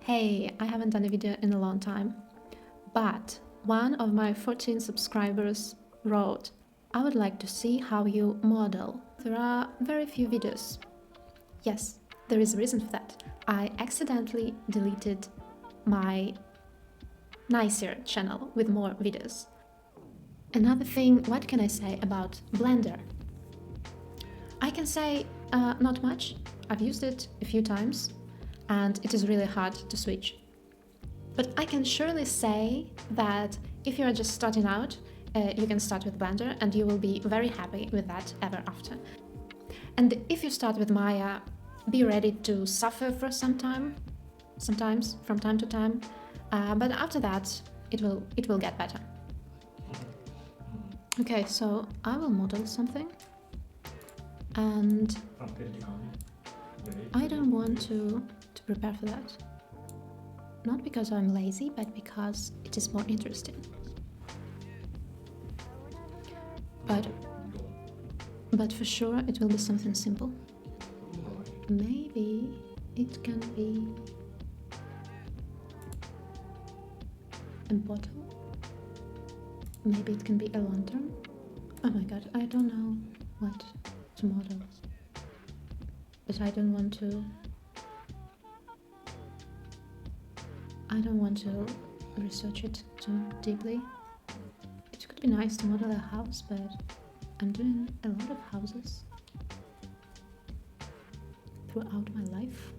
Hey, I haven't done a video in a long time, but one of my 14 subscribers wrote, I would like to see how you model. There are very few videos. Yes, there is a reason for that. I accidentally deleted my nicer channel with more videos. Another thing, what can I say about Blender? I can say not much. I've used it a few times and it is really hard to switch. But I can surely say that if you're just starting out, you can start with Blender and you will be very happy with that ever after. And if you start with Maya, be ready to suffer for some time, sometimes from time to time, but after that it will get better. Okay, so I will model something and I don't want to prepare for that. Not because I'm lazy, but because it is more interesting. But for sure it will be something simple. Maybe it can be a bottle. Maybe it can be a lantern. Oh my god, I don't know what to model. But I don't want to research it too deeply. It could be nice to model a house, but I'm doing a lot of houses throughout my life.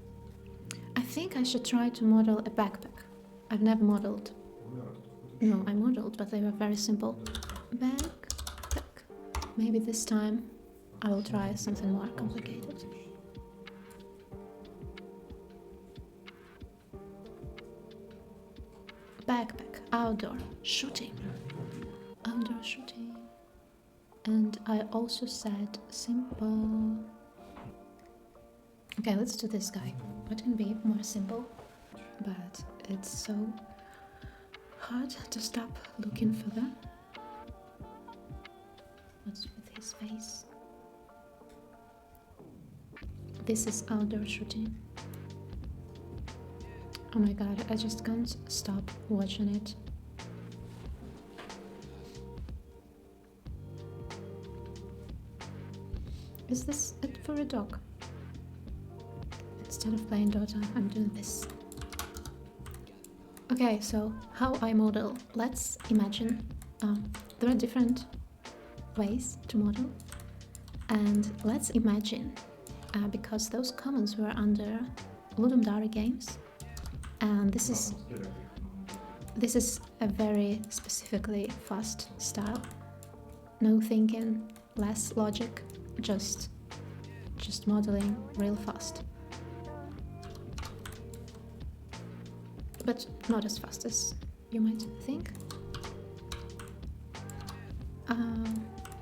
I think I should try to model a backpack. I've never modeled. No, I modeled, but they were very simple. Backpack. Maybe this time I will try something more complicated. Backpack, outdoor shooting. Outdoor shooting. And I also said simple. Okay, let's do this guy. What can be more simple? But it's so hard to stop looking further. What's with his face? This is outdoor shooting. Oh my god, I just can't stop watching it. Is this it for a dog? Instead of playing Dota, I'm doing this. Okay, so how I model. Let's imagine there are different ways to model. And let's imagine, because those comments were under Ludum Dare games, and this is a very specifically fast style. No thinking, less logic, just modeling real fast. But not as fast as you might think.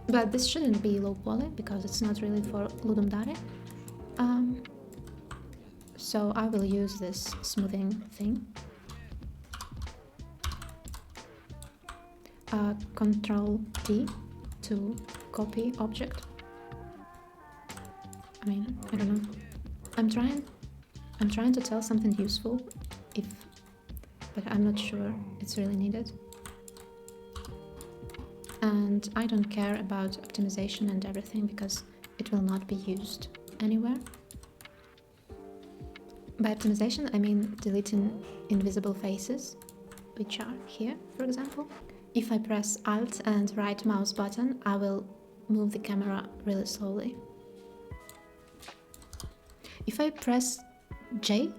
But this shouldn't be low poly because it's not really for Ludum Dare. So I will use this smoothing thing. Control D to copy object. I mean, I don't know. I'm trying to tell something useful, but I'm not sure it's really needed. And I don't care about optimization and everything because it will not be used anywhere. By optimization, I mean deleting invisible faces, which are here, for example. If I press Alt and right mouse button, I will move the camera really slowly. If I press J,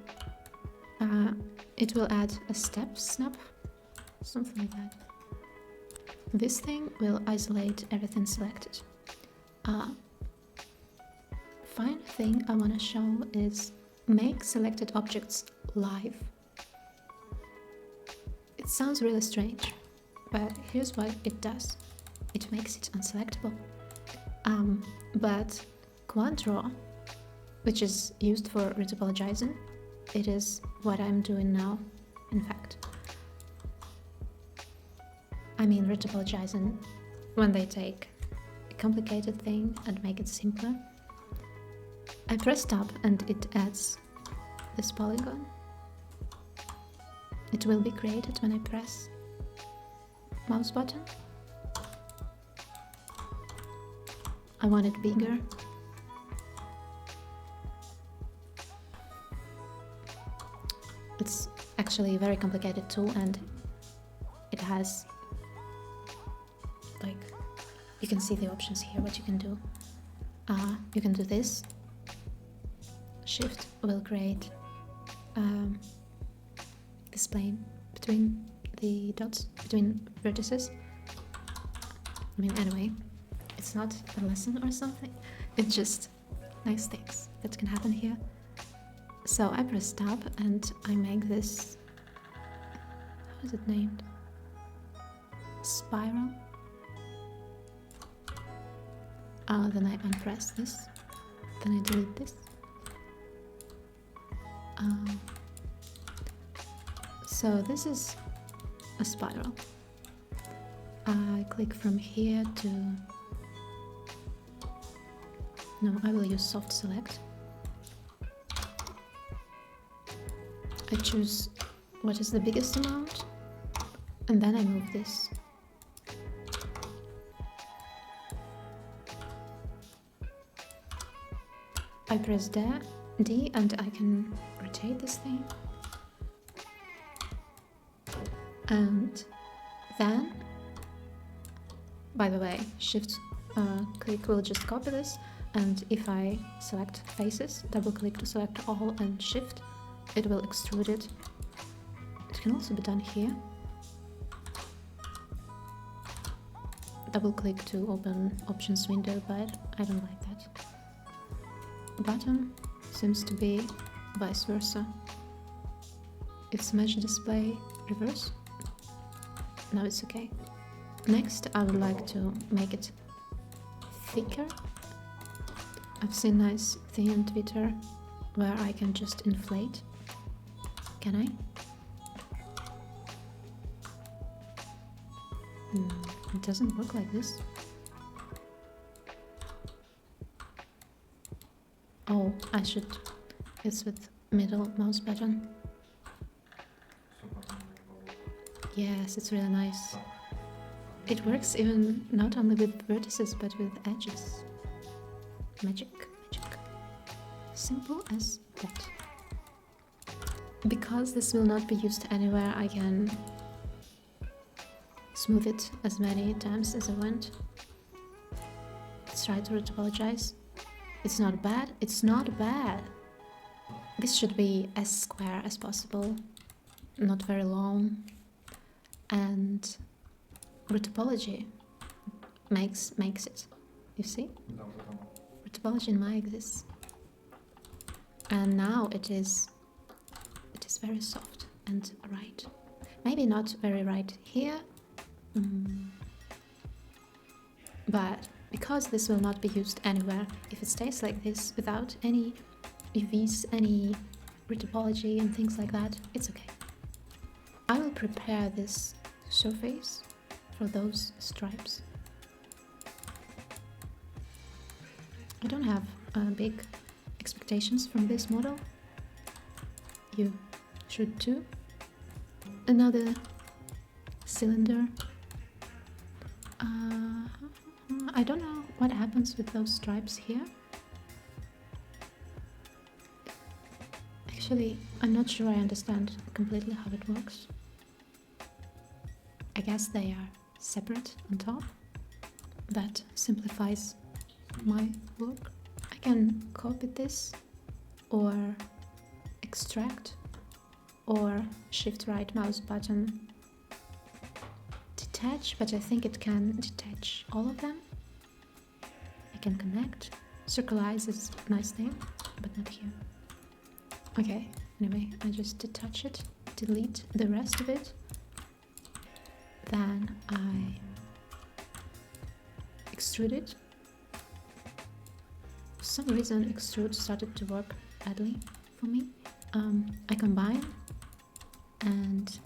it will add a step snap, something like that. This thing will isolate everything selected. Fine thing I want to show is make selected objects live. It sounds really strange, but here's what it does. It makes it unselectable. But quad draw, which is used for retopologizing, it is what I'm doing now, in fact. I mean retopologizing when they take a complicated thing and make it simpler. I press tab and it adds this polygon. it will be created when I press mouse button. I want it bigger. It's actually a very complicated tool, and it has, like, you can see the options here, what you can do. You can do this. Shift will create this plane between the dots, between vertices. I mean, anyway, it's not a lesson or something, it's just nice things that can happen here. So I press tab and I make this, how is it named? Spiral. Then I unpress this, then I delete this. So this is a spiral. I click from here to, no, I will use soft select. I choose what is the biggest amount, and then I move this. I press D and I can rotate this thing. And then, by the way, shift click will just copy this, and if I select faces, double click to select all and shift, it will extrude it. It can also be done here. Double click to open options window, but I don't like that. Bottom seems to be vice versa. It's mesh display reverse. Now it's okay. Next, I would like to make it thicker. I've seen nice thing on Twitter where I can just inflate. Can I? It doesn't look like this. Oh, I should. It's with middle mouse button. Yes, it's really nice. It works even not only with vertices but with edges. Magic, magic. Simple as that. Because this will not be used anywhere, I can smooth it as many times as I want. Let's try to apologize. It's not bad. It's not bad. This should be as square as possible, not very long. And retopology makes it. You see? Retopology makes this. And now it is very soft and right. Maybe not very right here, but because this will not be used anywhere, if it stays like this without any UVs, any retopology and things like that, it's okay. I will prepare this surface for those stripes. I don't have big expectations from this model. You should too. Another cylinder. I don't know what happens with those stripes here. Actually, I'm not sure I understand completely how it works. I guess they are separate on top. That simplifies my work. I can copy this or extract or shift right mouse button detach, but I think it can detach all of them. I can connect. Circleize is a nice thing, but not here. Okay, anyway, I just detach it, delete the rest of it. Then I extrude it. For some reason, extrude started to work badly for me. I combine and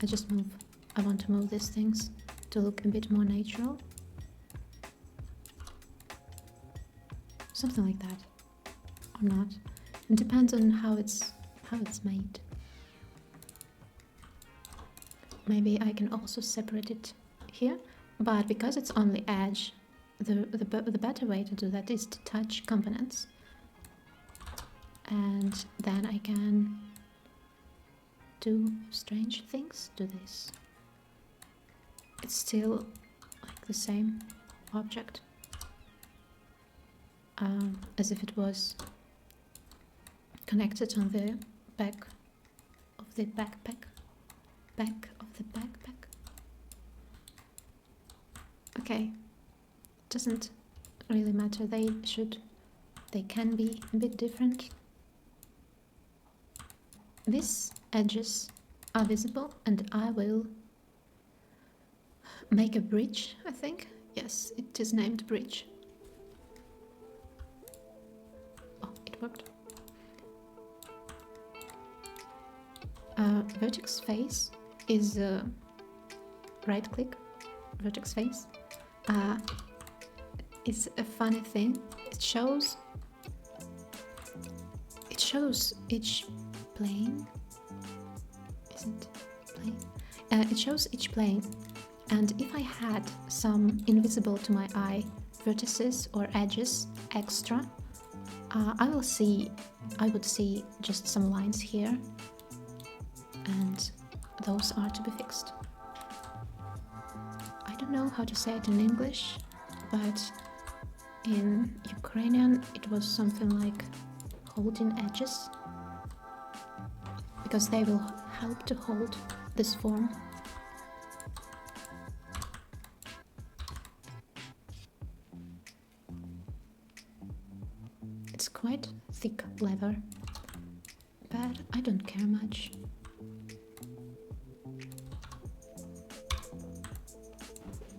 I just move. I want to move these things to look a bit more natural. Something like that, or not. It depends on how it's made. Maybe I can also separate it here, but because it's only edge, the better way to do that is to touch components. And then I can do strange things to this. It's still like the same object, as if it was connected on the back of the backpack. Okay, doesn't really matter. They can be a bit different. These edges are visible, and I will make a bridge, I think. Yes, it is named bridge. Oh, it worked. Vertex face is right click, vertex face. It's a funny thing. It shows each plane. Isn't plane? It shows each plane, and if I had some invisible to my eye vertices or edges extra, I would see just some lines here, and those are to be fixed. I don't know how to say it in English, but in Ukrainian it was something like holding edges, because they will help to hold this form. It's quite thick leather, but I don't care much.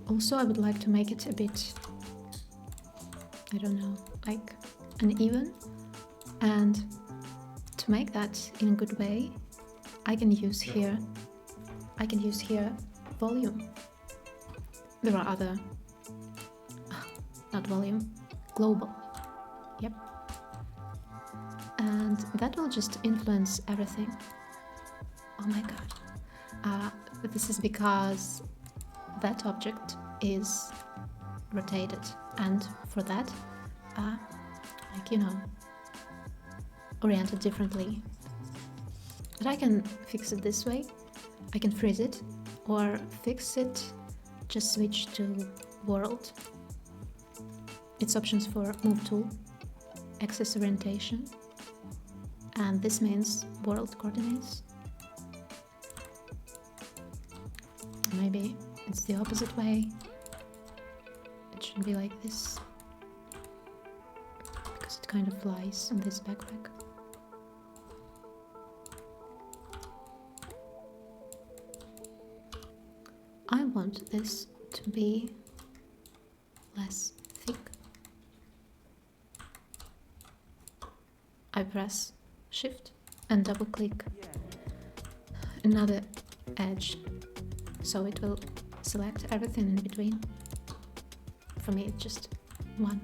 Also, I would like to make it a bit, I don't know, like uneven, and to make that in a good way, I can use here volume. There are other, not volume, global, yep. And that will just influence everything. Oh my god. This is because that object is rotated, and for that, like, you know, oriented differently. But I can fix it this way. I can freeze it, or fix it, just switch to world. It's options for move tool, axis orientation, and this means world coordinates. Maybe it's the opposite way. It should be like this, because it kind of flies on this backpack. I want this to be less thick. I press Shift and double click another edge, so it will select everything in between. For me, it's just one.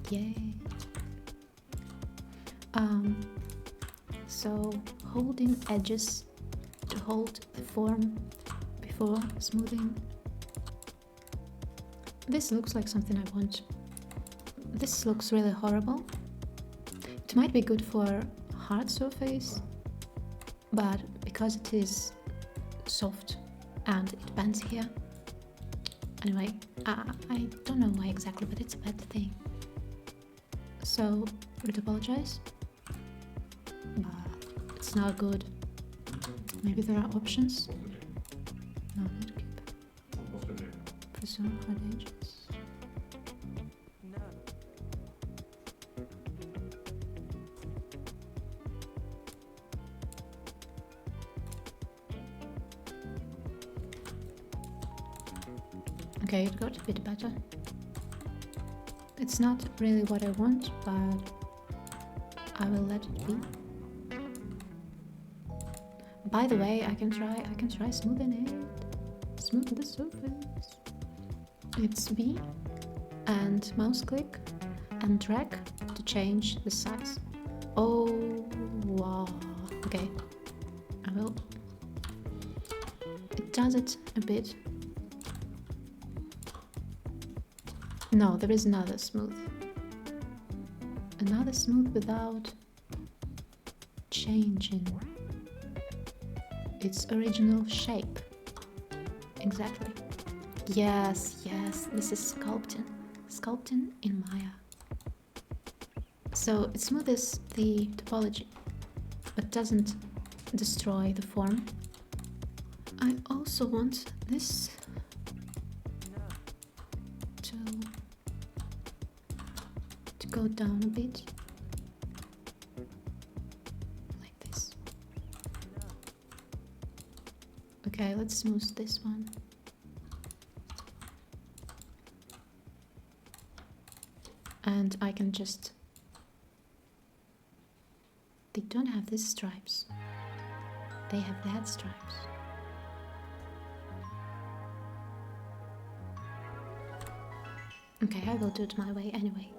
Yay! So holding edges to hold the form before smoothing. This looks like something I want. This looks really horrible. It might be good for hard surface, but because it is soft and it bends here. Anyway, I don't know why exactly, but it's a bad thing. So, would apologize, but it's not good. Maybe there are options. No, not keep. Preserve hard edges. Okay, it got a bit better. It's not really what I want, but I will let it be. By the way, I can try smoothing it. Smooth the surface. It's B and mouse click and drag to change the size Oh, wow. Okay. I will. It does it a bit. No, there is another smooth. Another smooth without changing its original shape. Exactly. Yes, yes, this is sculpting. Sculpting in Maya. So it smoothes the topology, but doesn't destroy the form. I also want this to go down a bit. Like this. Okay, let's smooth this one. And I can just... They don't have these stripes. They have that stripes. Okay, I will do it my way anyway.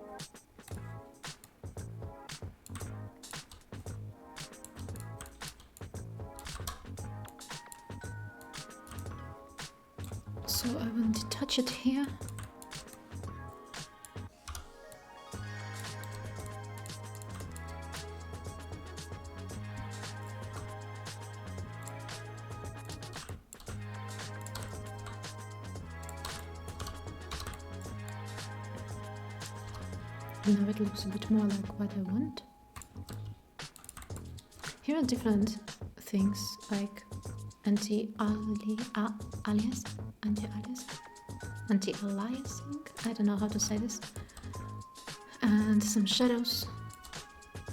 So I will detach it here. Now it looks a bit more like what I want. Here are different things like anti-aliasing, I don't know how to say this, and some shadows,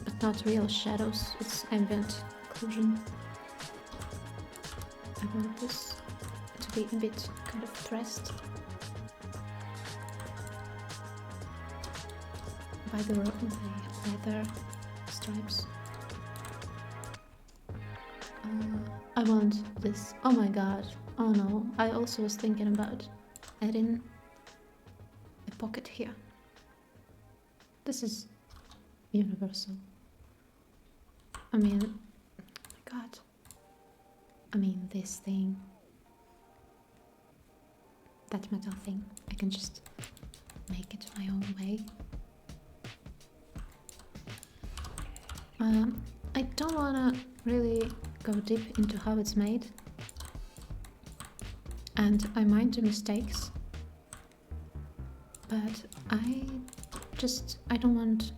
but not real shadows, it's ambient occlusion. I want this to be a bit kind of pressed by the leather stripes. I want this. Oh my god. Oh no. I also was thinking about adding a pocket here. This is universal. I mean, oh my god. I mean, this thing. That metal thing. I can just make it my own way. I don't wanna really go deep into how it's made, and I might do mistakes, but I don't want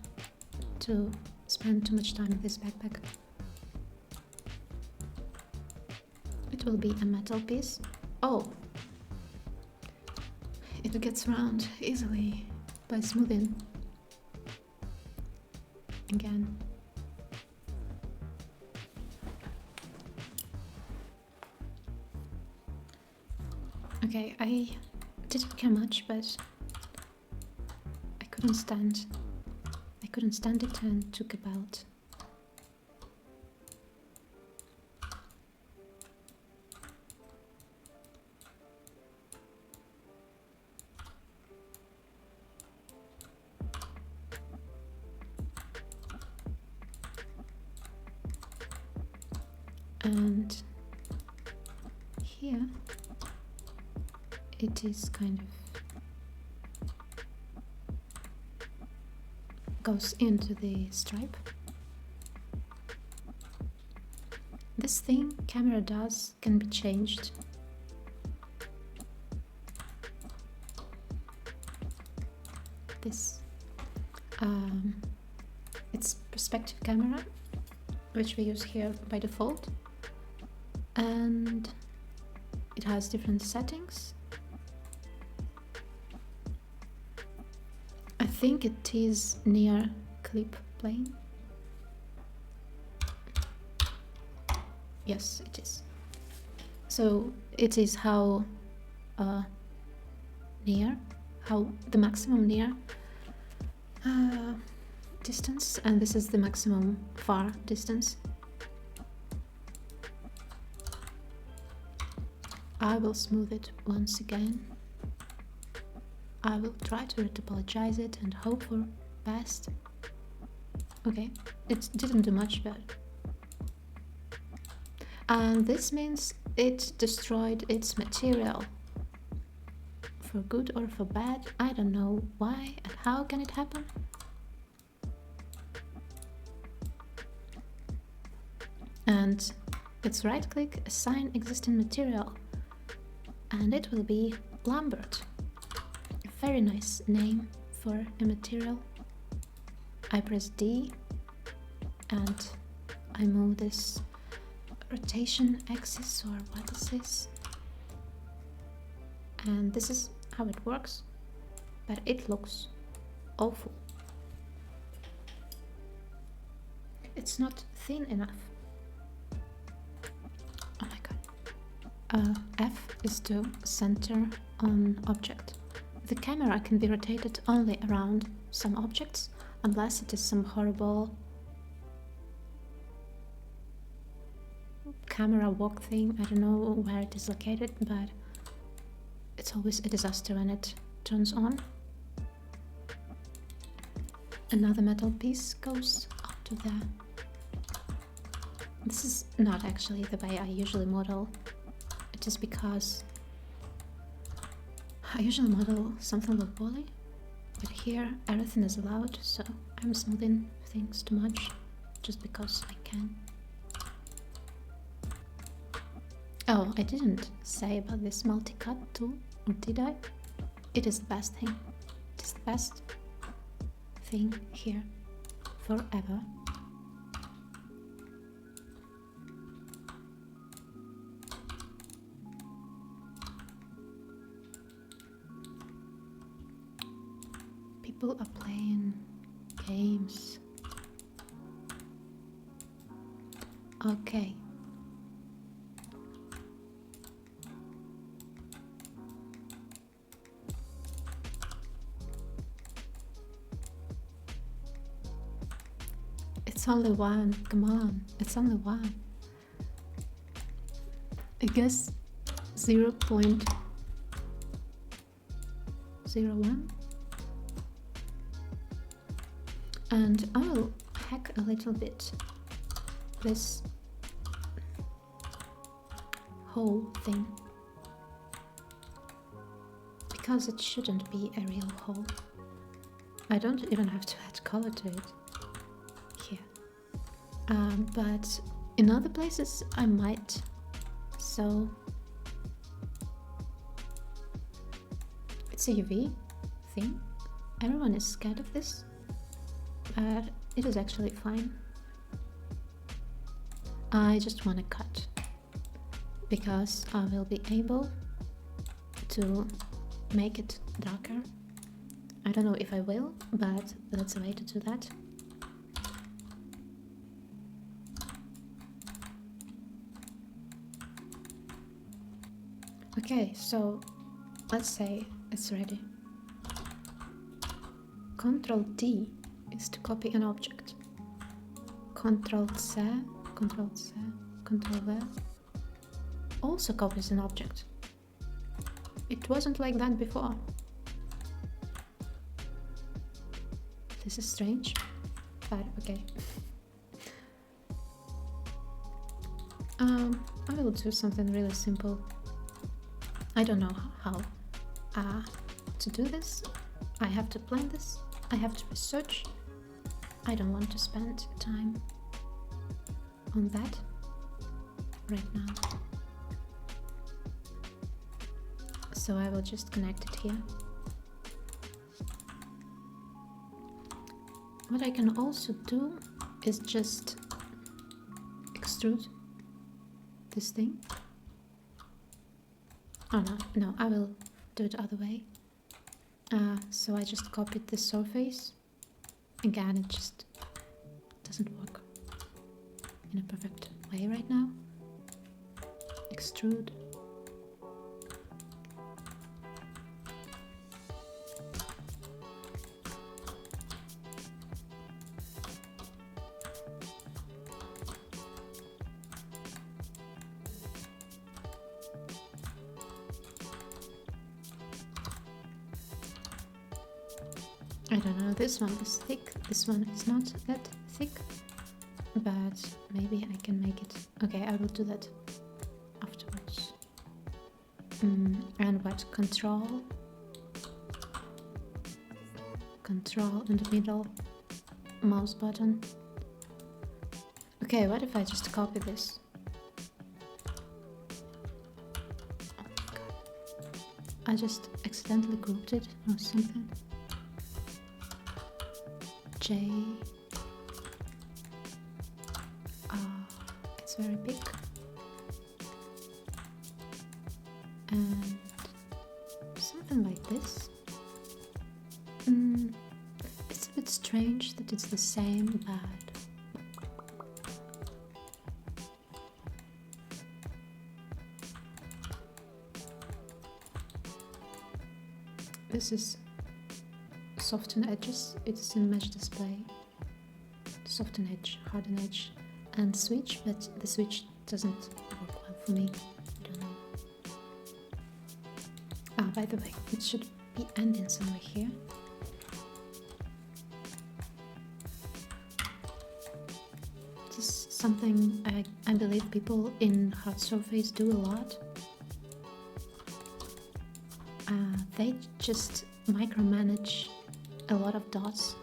to spend too much time in this backpack. It will be a metal piece. Oh, it gets round easily by smoothing again. Okay, I didn't care much, but I couldn't stand it and took a belt. And here it is kind of goes into the stripe. This thing camera does can be changed. This it's perspective camera, which we use here by default, and it has different settings. I think it is near clip plane. Yes, it is. So it is how the maximum near distance, and this is the maximum far distance. I will smooth it once again. I will try to retopologize it and hope for best. Okay, it didn't do much, but... And this means it destroyed its material. For good or for bad, I don't know why and how can it happen. And let's right click, assign existing material, and it will be Lambert. A very nice name for a material. I press D and I move this rotation axis, or what is this? And this is how it works, but it looks awful. It's not thin enough. Oh my god. F is to center on object. The camera can be rotated only around some objects, unless it is some horrible camera walk thing. I don't know where it is located, but it's always a disaster when it turns on. Another metal piece goes up to there. This is not actually the way I usually model. It is because I usually model something low poly, but here everything is allowed, so I'm smoothing things too much just because I can. Oh, I didn't say about this multi-cut tool, or did I? It is the best thing. It is the best thing here forever. People are playing games. Okay. It's only one, come on, it's only one. I guess 0.01. And I'll hack a little bit this whole thing, because it shouldn't be a real hole. I don't even have to add color to it here, but in other places I might. So it's a UV thing. Everyone is scared of this, but it is actually fine. I just want to cut because I will be able to make it darker. I don't know if I will, but that's a way to do that. Okay, so let's say it's ready. Ctrl D is to copy an object. Ctrl C, Ctrl C, Ctrl V also copies an object. It wasn't like that before. This is strange, but okay. I will do something really simple. I don't know how to do this. I have to plan this. I have to research. I don't want to spend time on that right now. So I will just connect it here. What I can also do is just extrude this thing. Oh no, I will do it the other way. So I just copied this surface. Again, it just doesn't work in a perfect way right now. Extrude. I don't know, this one is thick, this one is not that but maybe I can make it. Okay, I will do that afterwards. And what? Control in the middle, mouse button. Okay, what if I just copy this? Oh my god. I just accidentally grouped it or something. J. It's very big. And something like this. It's a bit strange that it's the same, but this is soften edges. It's in mesh display. Soften edge, harden edge, and switch, but the switch doesn't work well for me. I don't know. Ah, by the way, it should be ending somewhere here. This is something I believe people in hard surface do a lot. They just micromanage a lot of dots.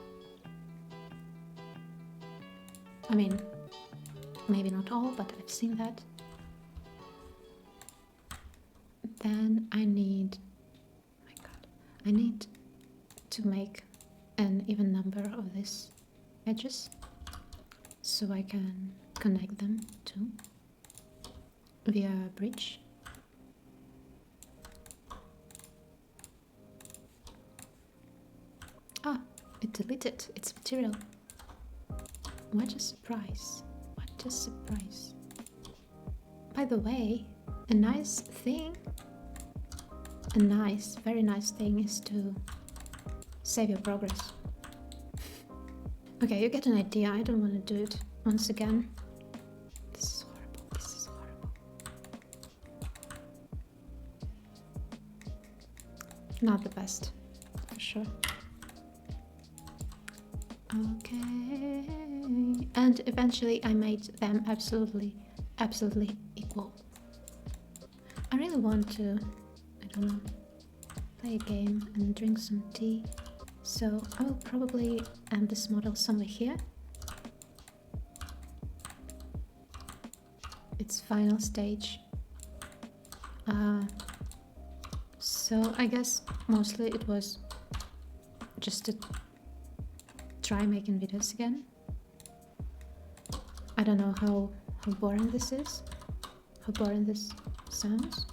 I mean, maybe not all, but I've seen that. Then I need, oh my god, I need to make an even number of these edges so I can connect them too via a bridge. Ah, it deleted its material. What a surprise. What a surprise. By the way, a nice thing, very nice thing is to save your progress. Okay, you get an idea. I don't want to do it once again. This is horrible. This is horrible. Not the best, for sure. Okay, and eventually I made them absolutely equal. I really want to, I don't know, play a game and drink some tea, so I will probably end this model somewhere here. Its final stage. So I guess mostly it was just to try making videos again. I don't know how boring this is, how boring this sounds,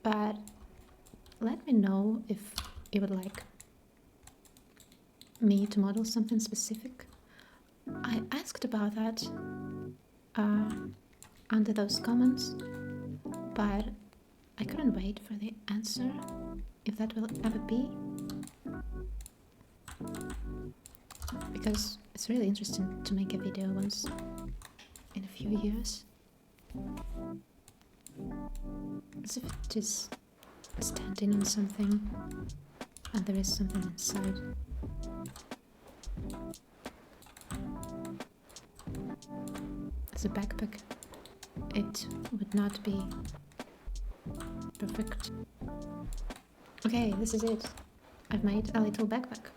but let me know if you would like me to model something specific. I asked about that under those comments, but I couldn't wait for the answer, if that will ever be. Because it's really interesting to make a video once in a few years. As if it is standing on something and there is something inside. As a backpack, it would not be perfect. Okay, this is it. I've made a little backpack.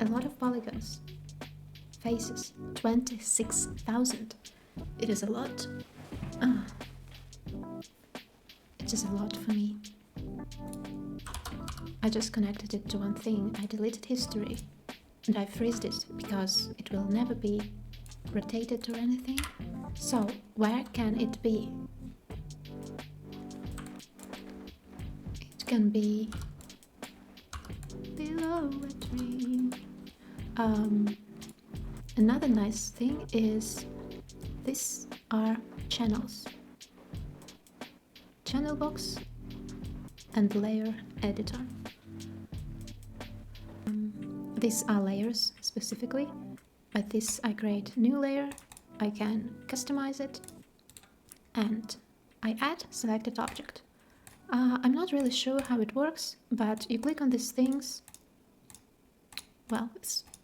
A lot of polygons. Faces. 26,000. It is a lot. It is a lot for me. I just connected it to one thing. I deleted history. And I freezed it because it will never be rotated or anything. So, where can it be? It can be below a tree. Another nice thing is these are channels. Channel box and layer editor. These are layers specifically, but this I create new layer, I can customize it, and I add selected object. I'm not really sure how it works, but you click on these things. Well,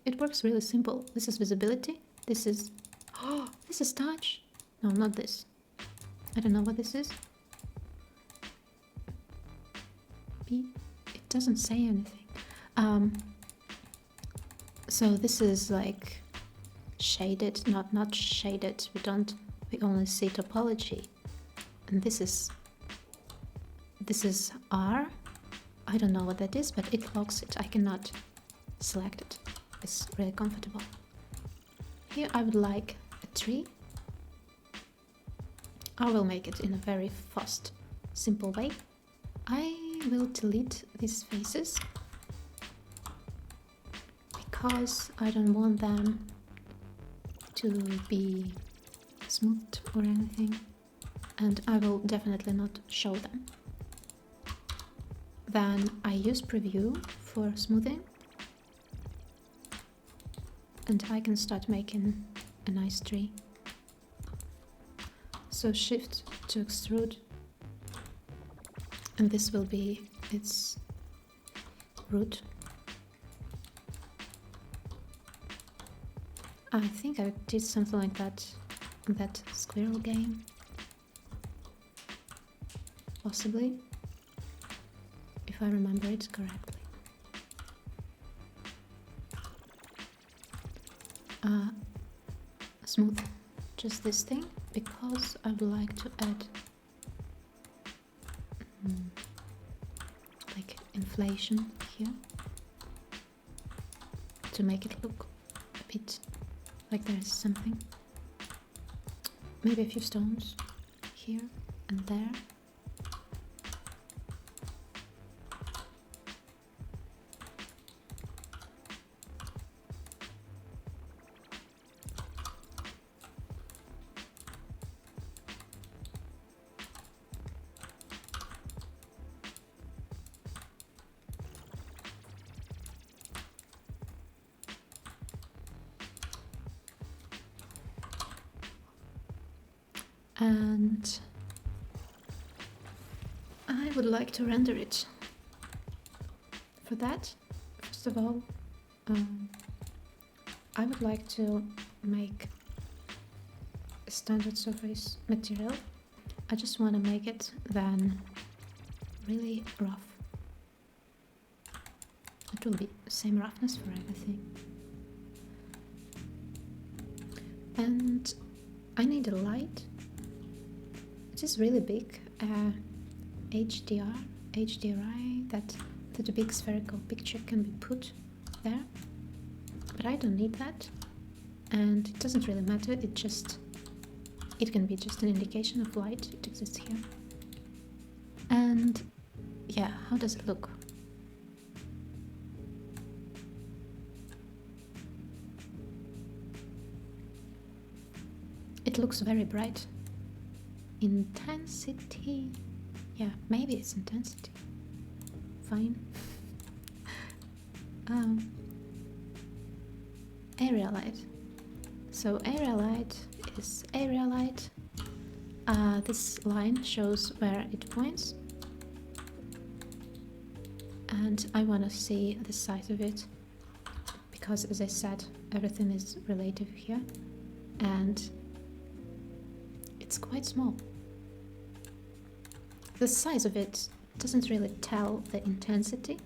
it works really simple. This is visibility. This is... Oh, this is touch. No, not this. I don't know what this is. B. It doesn't say anything. So this is like shaded, not shaded. We only see topology. And this is R. I don't know what that is, but it locks it. I cannot select it. It's really comfortable. Here I would like a tree. I will make it in a very fast, simple way. I will delete these faces because I don't want them to be smoothed or anything, and I will definitely not show them. Then I use preview for smoothing, and I can start making a nice tree. So shift to extrude, and this will be its root. I think I did something like that in that squirrel game. Possibly, if I remember it correctly. Smooth just this thing because I would like to add like inflation here to make it look a bit like there is something. Maybe a few stones here and there. And I would like to render it. For that, first of all, I would like to make a standard surface material. I just want to make it then really rough. It will be the same roughness for everything. And I need a light. It is really big, HDRI, that a big spherical picture can be put there, but I don't need that, and it doesn't really matter. It can be just an indication of light. It exists here. And yeah, how does it look? It looks very bright. Intensity, yeah, maybe it's intensity. Fine. Area light. So area light is area light. This line shows where it points, and I want to see the size of it because, as I said, everything is relative here, and it's quite small. The size of it doesn't really tell the intensity.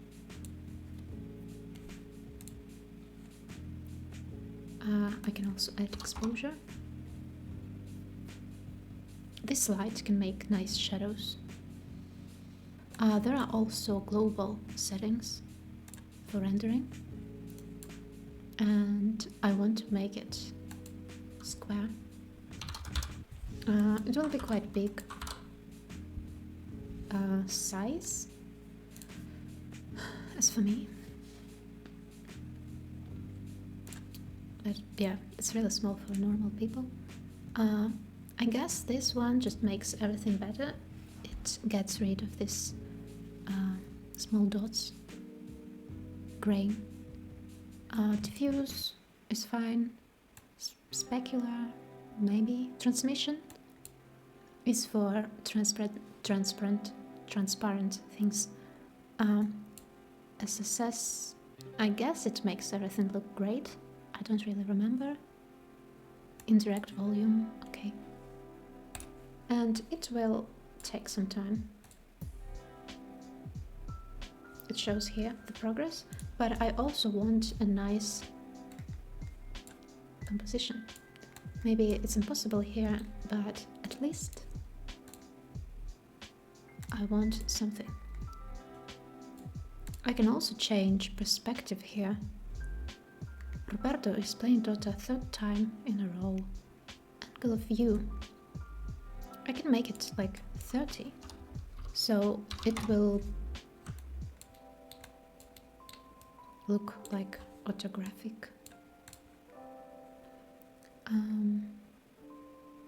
I can also add exposure. This light can make nice shadows. There are also global settings for rendering, and I want to make it square. It will be quite big size as for me, but yeah, it's really small for normal people. I guess this one just makes everything better. It gets rid of this small dots, gray. Diffuse is fine. Specular, maybe. Transmission is for transparent things. SSS, I guess it makes everything look great. I don't really remember. indirect volume, okay. And it will take some time. It shows here the progress, but I also want a nice composition. Maybe it's impossible here, but at least I want something. I can also change perspective here. Roberto is playing Dota 3rd time in a row. Angle of view. I can make it like 30, so it will look like orthographic.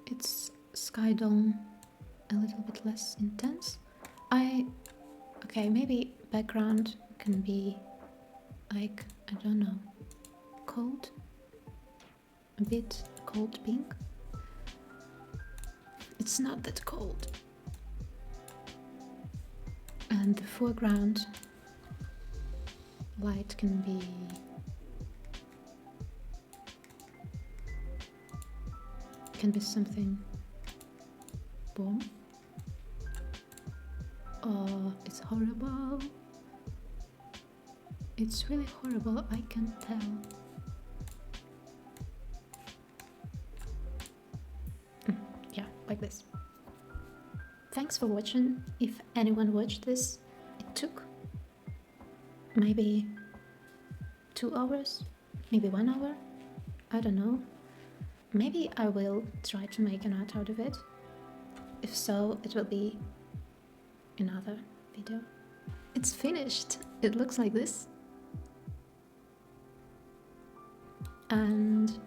It's sky dome a little bit less intense. Okay, maybe background can be like, I don't know, cold, a bit cold pink. It's not that cold. And the foreground light can be something warm. Oh, it's horrible. It's really horrible, I can tell. Yeah, like this. Thanks for watching. If anyone watched this, it took maybe 2 hours, maybe 1 hour, I don't know. Maybe I will try to make an art out of it. If so, it will be another video. It's finished. It looks like this. And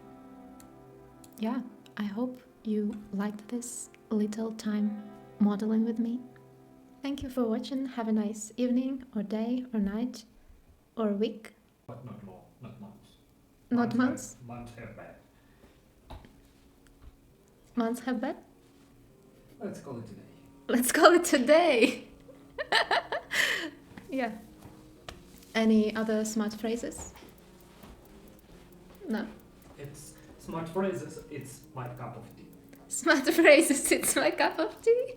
yeah, I hope you liked this little time modeling with me. Thank you for watching. Have a nice evening or day or night or week. But not long, not months. Not months? Months have bad. Months have bad? Let's call it today. Let's call it today. Yeah. Any other smart phrases? No. It's smart phrases, it's my cup of tea. Smart phrases, it's my cup of tea.